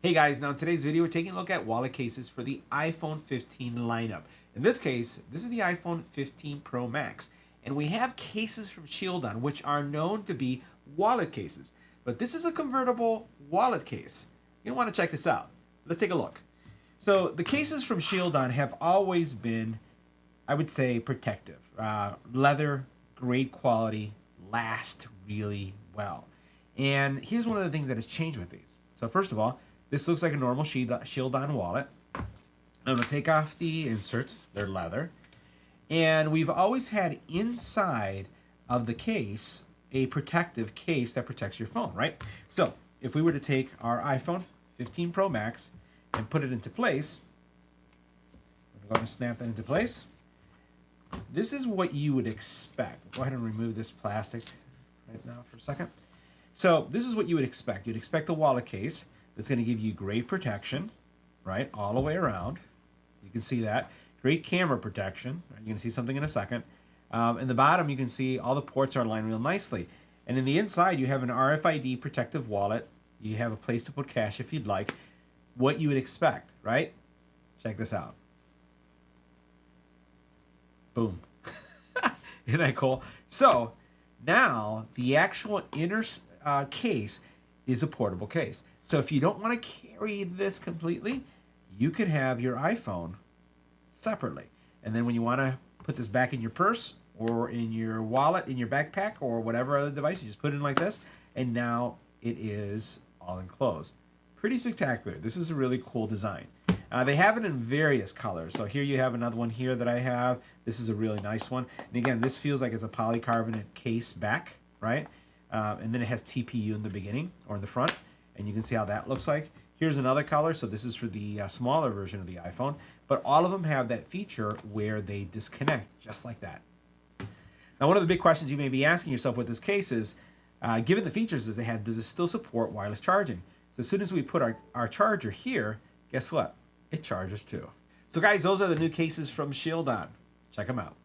Hey guys, now in today's video we're taking a look at wallet cases for the iPhone 15 lineup. In this case, this is the iPhone 15 Pro Max, and we have cases from Shieldon which are known to be wallet cases. But this is a convertible wallet case. You're gonna want to check this out. Let's take a look. So the cases from Shieldon have always been, I would say, protective. Leather, great quality, last really well. And here's one of the things that has changed with these. So first of all, this looks like a normal Shieldon wallet. I'm going to take off the inserts. They're leather. And we've always had inside of the case a protective case that protects your phone, right? So if we were to take our iPhone 15 Pro Max and put it into place, I'm going to snap that into place. This is what you would expect. Go ahead and remove this plastic right now for a second. So this is what you would expect. You'd expect a wallet case that's going to give you great protection, right, all the way around. You can see that. Great camera protection. You're going to see something in a second. In the bottom, you can see all the ports are aligned real nicely. And in the inside, you have an RFID protective wallet. You have a place to put cash if you'd like. What you would expect, right? Check this out. Boom. Isn't that cool? So now the actual inner case is a portable case. So if you don't want to carry this completely, you can have your iPhone separately. And then when you want to put this back in your purse or in your wallet, in your backpack, or whatever other device, you just put it in like this, and now it is all enclosed. Pretty spectacular. This is a really cool design. They have it in various colors. So here you have another one here that I have. This is a really nice one. And again, this feels like it's a polycarbonate case back, right? And then it has TPU in the beginning or in the front. And you can see how that looks like. Here's another color. So this is for the smaller version of the iPhone. But all of them have that feature where they disconnect just like that. Now, one of the big questions you may be asking yourself with this case is, given the features that they had, does it still support wireless charging? So as soon as we put our charger here, guess what? It charges too. So guys, those are the new cases from Shieldon. Check them out.